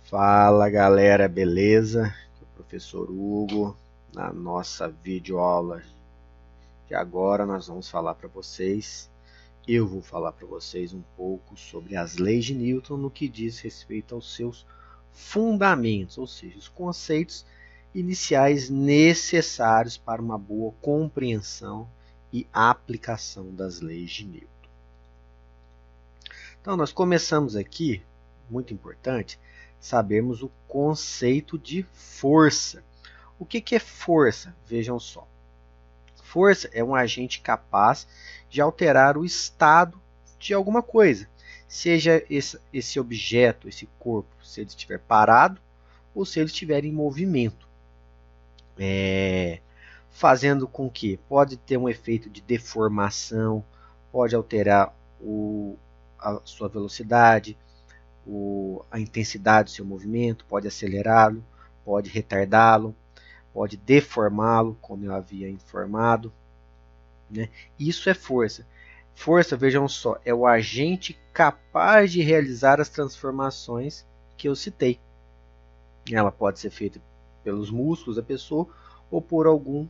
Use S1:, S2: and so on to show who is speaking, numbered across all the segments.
S1: Fala galera, beleza? Aqui é o professor Hugo. Na nossa videoaula de agora nós vamos falar para vocês, eu vou falar para vocês um pouco sobre as leis de Newton no que diz respeito aos seus fundamentos, ou seja, os conceitos iniciais necessários para uma boa compreensão e aplicação das leis de Newton. Então nós começamos aqui, muito importante, sabermos o conceito de força. O que é força? Vejam só. Força é um agente capaz de alterar o estado de alguma coisa, seja esse objeto, esse corpo, se ele estiver parado ou se ele estiver em movimento. Fazendo com que pode ter um efeito de deformação, pode alterar a sua velocidade, a intensidade do seu movimento, pode acelerá-lo, pode retardá-lo, pode deformá-lo, como eu havia informado, né? Isso é força. Força, vejam só, é o agente capaz de realizar as transformações que eu citei. Ela pode ser feita pelos músculos da pessoa ou por algum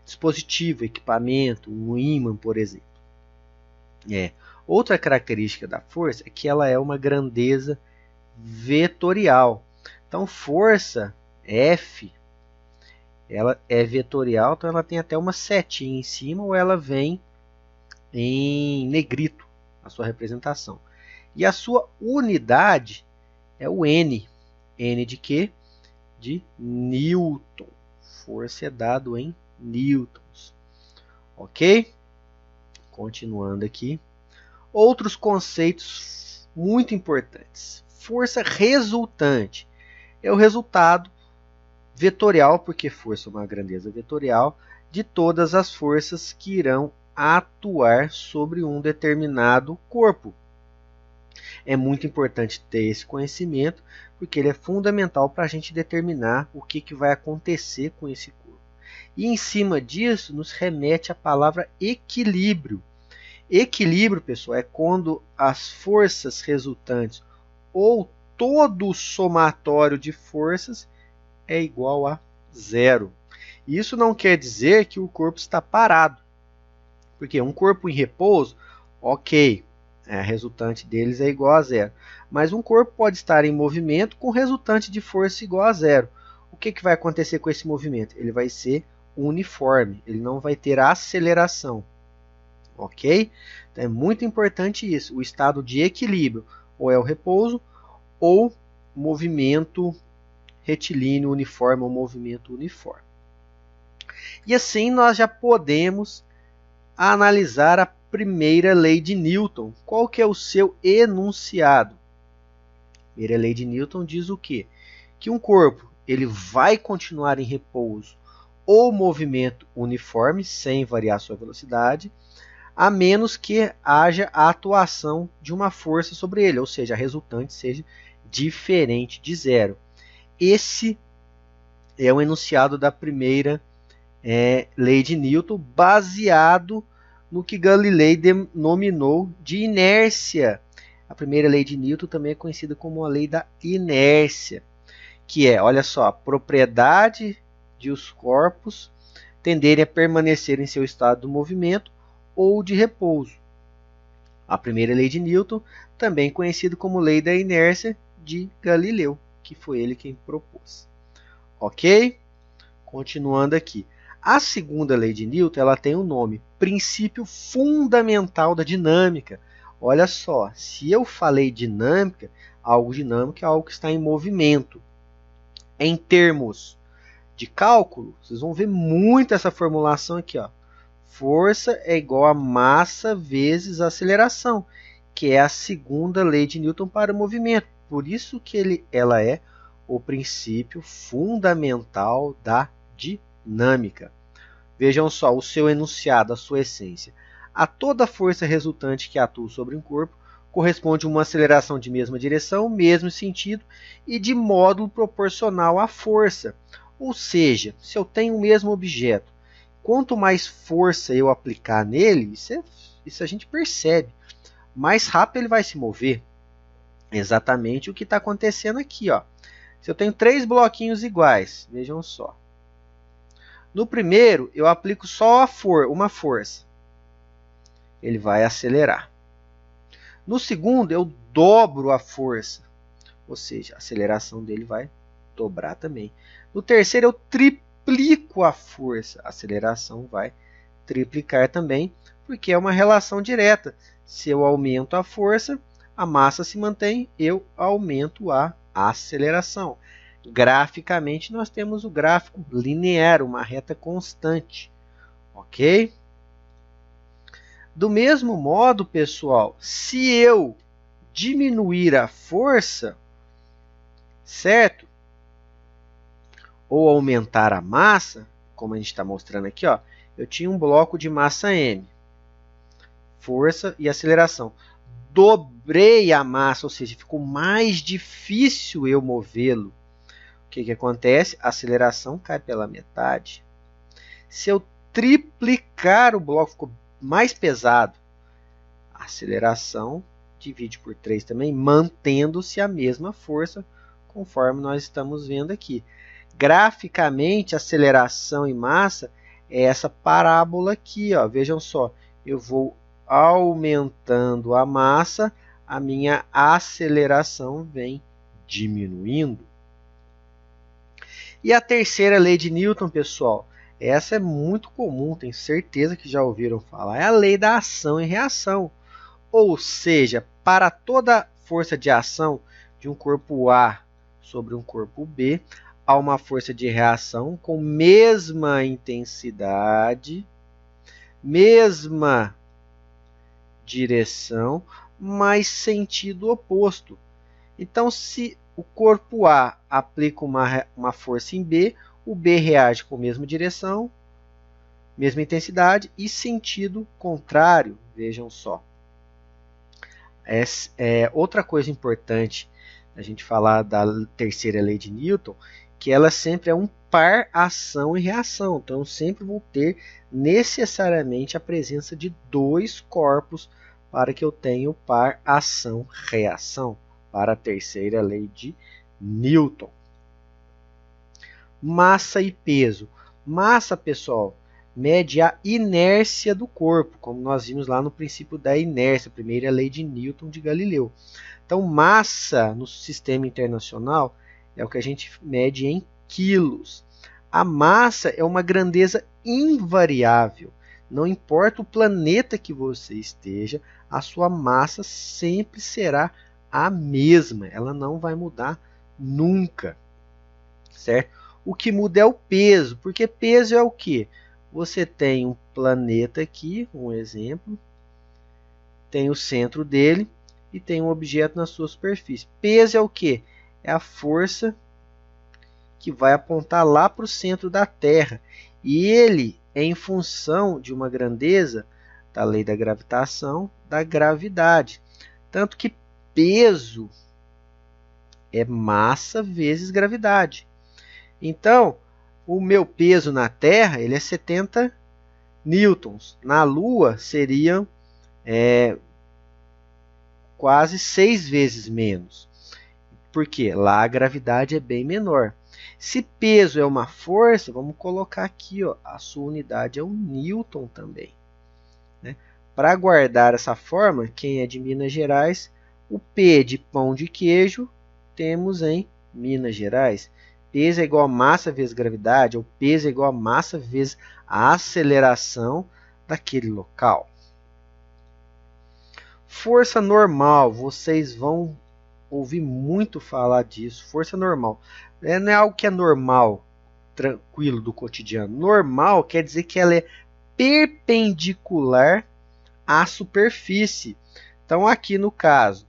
S1: dispositivo, equipamento, um ímã, por exemplo. Outra característica da força é que ela é uma grandeza vetorial. Então, força F, ela é vetorial, então ela tem até uma setinha em cima ou ela vem em negrito, a sua representação. E a sua unidade é o N. N de quê? De Newton. Força é dado em newtons. Ok? Continuando aqui. Outros conceitos muito importantes. Força resultante é o resultado vetorial, porque força é uma grandeza vetorial, de todas as forças que irão atuar sobre um determinado corpo. É muito importante ter esse conhecimento, porque ele é fundamental para a gente determinar o que vai acontecer com esse corpo. E em cima disso, nos remete a palavra equilíbrio. Equilíbrio, pessoal, é quando as forças resultantes ou todo o somatório de forças é igual a zero. Isso não quer dizer que o corpo está parado, porque um corpo em repouso, ok, a resultante deles é igual a zero. Mas um corpo pode estar em movimento com resultante de força igual a zero. O que vai acontecer com esse movimento? Ele vai ser uniforme, ele não vai ter aceleração. Ok? Então é muito importante isso, o estado de equilíbrio, ou é o repouso, ou movimento retilíneo uniforme, ou movimento uniforme. E assim nós já podemos analisar a primeira lei de Newton. Qual que é o seu enunciado? A primeira lei de Newton diz o quê? Que um corpo ele vai continuar em repouso ou movimento uniforme, sem variar sua velocidade, a menos que haja a atuação de uma força sobre ele, ou seja, a resultante seja diferente de zero. Esse é o enunciado da primeira lei de Newton, baseado no que Galilei denominou de inércia. A primeira lei de Newton também é conhecida como a lei da inércia, que é, olha só, a propriedade de os corpos tenderem a permanecer em seu estado de movimento ou de repouso. A primeira lei de Newton, também conhecida como lei da inércia de Galileu, que foi ele quem propôs. Ok? Continuando aqui. A segunda lei de Newton, ela tem o nome princípio fundamental da dinâmica. Olha só, se eu falei dinâmica, algo dinâmico é algo que está em movimento. Em termos de cálculo, vocês vão ver muito essa formulação aqui, ó. Força é igual a massa vezes a aceleração, que é a segunda lei de Newton para o movimento. Por isso que ela é o princípio fundamental da dinâmica. Vejam só o seu enunciado, a sua essência. A toda força resultante que atua sobre um corpo corresponde uma aceleração de mesma direção, mesmo sentido e de módulo proporcional à força. Ou seja, se eu tenho o mesmo objeto, quanto mais força eu aplicar nele, isso a gente percebe, mais rápido ele vai se mover. Exatamente o que está acontecendo aqui, ó. Se eu tenho 3 bloquinhos iguais, vejam só. No primeiro, eu aplico só uma força. Ele vai acelerar. No segundo, eu dobro a força. Ou seja, a aceleração dele vai dobrar também. No terceiro, eu triplico a força. A aceleração vai triplicar também, porque é uma relação direta. Se eu aumento a força, a massa se mantém, eu aumento a aceleração. Graficamente, nós temos o gráfico linear, uma reta constante. Ok? Do mesmo modo, pessoal, se eu diminuir a força, certo? Ou aumentar a massa, como a gente está mostrando aqui, ó, eu tinha um bloco de massa M, força e aceleração. Dobrei a massa, ou seja, ficou mais difícil eu movê-lo. O que acontece? A aceleração cai pela metade. Se eu triplicar o bloco, ficou mais pesado. A aceleração divide por 3 também, mantendo-se a mesma força, conforme nós estamos vendo aqui. Graficamente, aceleração e massa é essa parábola aqui, ó. Vejam só, eu vou aumentando a massa, a minha aceleração vem diminuindo. E a terceira lei de Newton, pessoal, essa é muito comum, tenho certeza que já ouviram falar, é a lei da ação e reação. Ou seja, para toda força de ação de um corpo A sobre um corpo B, há uma força de reação com mesma intensidade, mesma direção, mas sentido oposto. Então, se o corpo A aplica uma força em B, o B reage com a mesma direção, mesma intensidade e sentido contrário. Vejam só. Outra coisa importante a gente falar da terceira lei de Newton, que ela sempre é um par ação e reação. Então, eu sempre vou ter necessariamente a presença de 2 corpos para que eu tenha o par ação-reação, para a terceira lei de Newton. Massa e peso. Massa, pessoal, mede a inércia do corpo, como nós vimos lá no princípio da inércia, a primeira lei de Newton de Galileu. Então, massa no sistema internacional é o que a gente mede em quilos. A massa é uma grandeza invariável. Não importa o planeta que você esteja, a sua massa sempre será a mesma. Ela não vai mudar nunca, certo? O que muda é o peso, porque peso é o quê? Você tem um planeta aqui, um exemplo, tem o centro dele e tem um objeto na sua superfície. Peso é o quê? É a força que vai apontar lá para o centro da Terra. E ele é em função de uma grandeza da lei da gravitação, da gravidade. Tanto que peso é massa vezes gravidade. Então, o meu peso na Terra ele é 70 newtons. Na Lua seriam quase 6 vezes menos. Porque lá a gravidade é bem menor. Se peso é uma força, vamos colocar aqui, ó, a sua unidade é um newton também. Né? Para guardar essa forma, quem é de Minas Gerais, o P de pão de queijo, temos em Minas Gerais. Peso é igual a massa vezes gravidade, ou peso é igual a massa vezes a aceleração daquele local. Força normal, vocês vão ouvir muito falar disso. Força normal. Não é algo que é normal, tranquilo do cotidiano. Normal quer dizer que ela é perpendicular à superfície. Então, aqui no caso,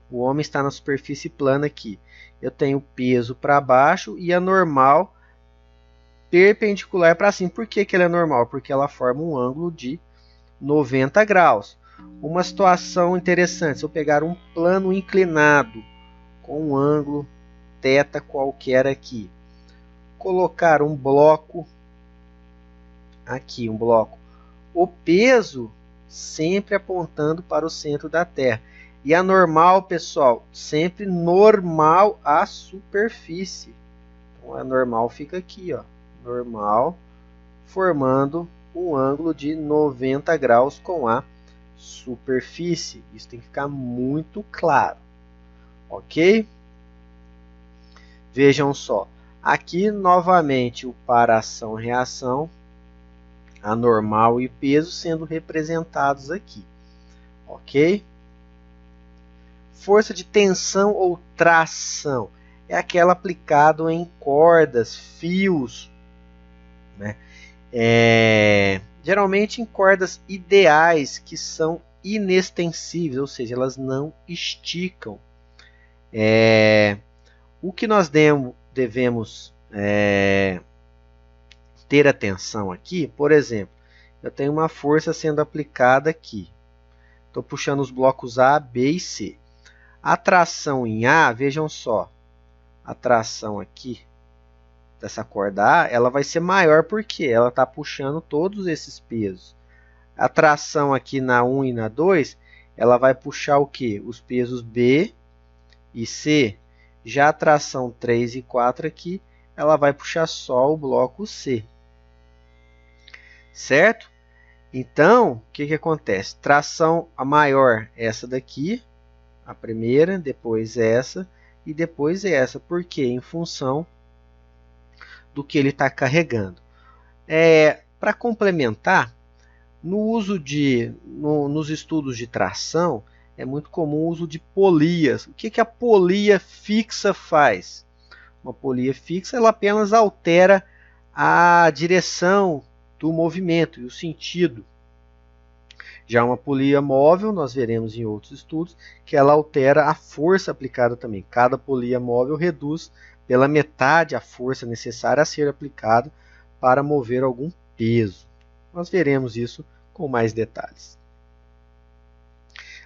S1: o homem está na superfície plana aqui. Eu tenho peso para baixo e a normal perpendicular para cima. Por que ela é normal? Porque ela forma um ângulo de 90 graus. Uma situação interessante, se eu pegar um plano inclinado com um ângulo θ qualquer aqui, colocar um bloco aqui, o peso sempre apontando para o centro da Terra. E a normal, pessoal, sempre normal à superfície. Então a normal fica aqui, ó, normal, formando um ângulo de 90 graus com a superfície. Isso tem que ficar muito claro, ok? Vejam só, aqui novamente o par ação-reação, a normal e peso sendo representados aqui, ok? Força de tensão ou tração é aquela aplicada em cordas, fios, né? Geralmente em cordas ideais que são inextensíveis, ou seja, elas não esticam. O que nós devemos ter atenção aqui, por exemplo, eu tenho uma força sendo aplicada aqui. Estou puxando os blocos A, B e C. A tração em A, vejam só, a tração aqui dessa corda A, ela vai ser maior porque ela está puxando todos esses pesos. A tração aqui na 1 e na 2, ela vai puxar o quê? Os pesos B e C. Já a tração 3 e 4 aqui, ela vai puxar só o bloco C. Certo? Então, o que acontece? Tração a maior, essa daqui, a primeira, depois essa e depois essa. Por quê? Em função do que ele está carregando. Para complementar, nos estudos de tração, é muito comum o uso de polias. O que a polia fixa faz? Uma polia fixa, ela apenas altera a direção do movimento e o sentido. Já uma polia móvel, nós veremos em outros estudos, que ela altera a força aplicada também. Cada polia móvel reduz pela metade a força necessária a ser aplicada para mover algum peso. Nós veremos isso com mais detalhes.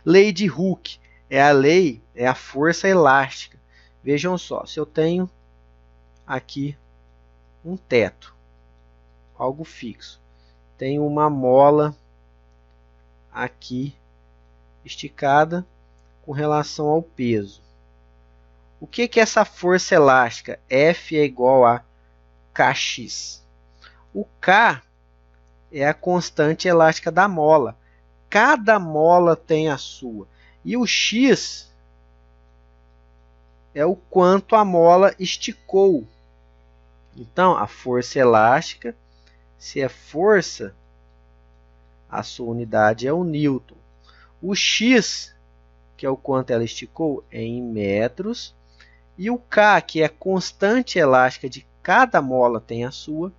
S1: Lei de Hooke é a força elástica. Vejam só, se eu tenho aqui um teto, algo fixo, tenho uma mola aqui esticada com relação ao peso. O que é essa força elástica? F é igual a Kx. O K é a constante elástica da mola. Cada mola tem a sua. E o X é o quanto a mola esticou. Então, a força elástica, se é força, a sua unidade é o Newton. O X, que é o quanto ela esticou, é em metros. E o K, que é a constante elástica de cada mola tem a sua,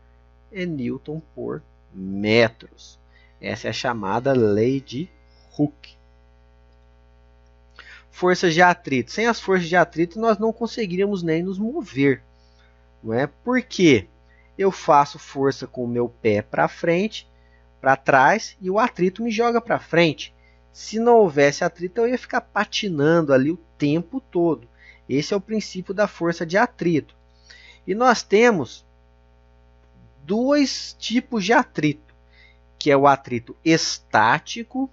S1: é Newton por metros. Essa é a chamada lei de Hooke. Forças de atrito. Sem as forças de atrito, nós não conseguiríamos nem nos mover. Não é? Por quê? Eu faço força com o meu pé para frente, para trás, e o atrito me joga para frente. Se não houvesse atrito, eu ia ficar patinando ali o tempo todo. Esse é o princípio da força de atrito. E nós temos dois tipos de atrito, que é o atrito estático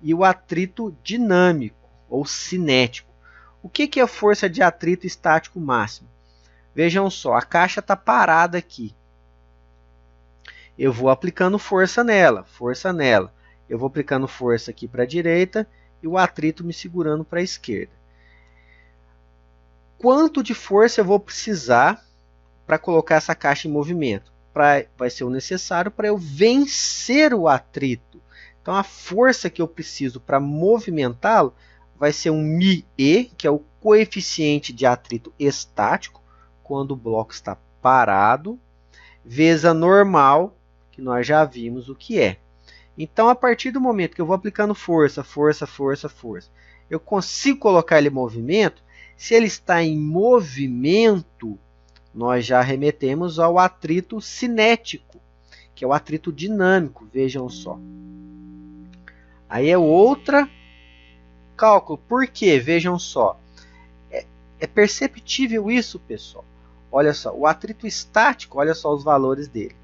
S1: e o atrito dinâmico ou cinético. O que é a força de atrito estático máximo? Vejam só, a caixa está parada aqui. Eu vou aplicando força nela. Eu vou aplicando força aqui para a direita e o atrito me segurando para a esquerda. Quanto de força eu vou precisar para colocar essa caixa em movimento? Vai ser o necessário para eu vencer o atrito. Então, a força que eu preciso para movimentá-lo vai ser um μe, que é o coeficiente de atrito estático, quando o bloco está parado, vezes a normal, que nós já vimos o que é. Então, a partir do momento que eu vou aplicando força, eu consigo colocar ele em movimento. Se ele está em movimento, nós já remetemos ao atrito cinético, que é o atrito dinâmico, vejam só. Aí é outra cálculo. Por quê? Vejam só. É perceptível isso, pessoal. Olha só, o atrito estático, olha só os valores dele.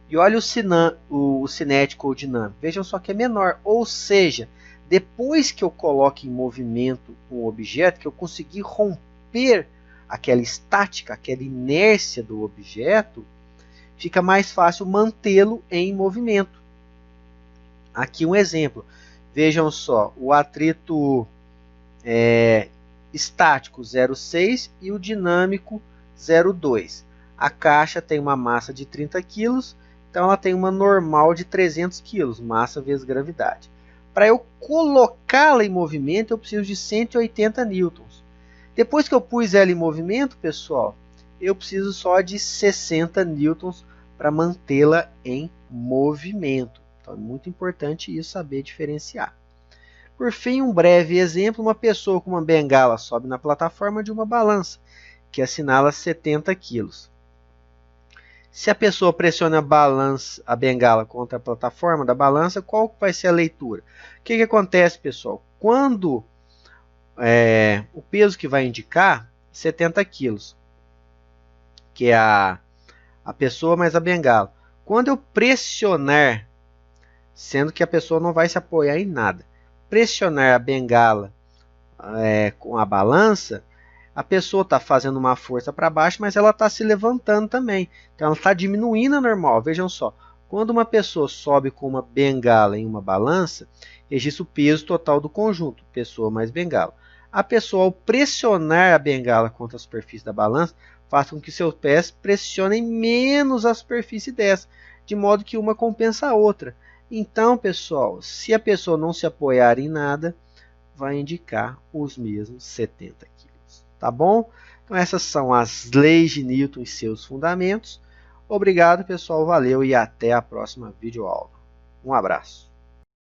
S1: E olha o cinético ou dinâmico. Vejam só que é menor. Ou seja, Depois que eu coloco em movimento um objeto, que eu consegui romper aquela estática, aquela inércia do objeto, fica mais fácil mantê-lo em movimento. Aqui um exemplo. Vejam só, o atrito estático 0,6 e o dinâmico 0,2. A caixa tem uma massa de 30 kg, então ela tem uma normal de 300 kg, massa vezes gravidade. Para eu colocá-la em movimento, eu preciso de 180 newtons. Depois que eu pus ela em movimento, pessoal, eu preciso só de 60 newtons para mantê-la em movimento. Então é muito importante isso, saber diferenciar. Por fim, um breve exemplo, uma pessoa com uma bengala sobe na plataforma de uma balança, que assinala 70 kg. Se a pessoa pressiona a bengala contra a plataforma da balança, qual vai ser a leitura? O que acontece, pessoal? Quando o peso que vai indicar 70 kg, que é a pessoa mais a bengala. Quando eu pressionar, sendo que a pessoa não vai se apoiar em nada, pressionar a bengala com a balança, a pessoa está fazendo uma força para baixo, mas ela está se levantando também. Então ela está diminuindo a normal. Vejam só, quando uma pessoa sobe com uma bengala em uma balança, registra o peso total do conjunto, pessoa mais bengala. A pessoa, ao pressionar a bengala contra a superfície da balança, faz com que seus pés pressionem menos a superfície dessa, de modo que uma compensa a outra. Então, pessoal, se a pessoa não se apoiar em nada, vai indicar os mesmos 70 kg. Tá bom? Então essas são as leis de Newton e seus fundamentos. Obrigado, pessoal. Valeu e até a próxima videoaula. Um abraço.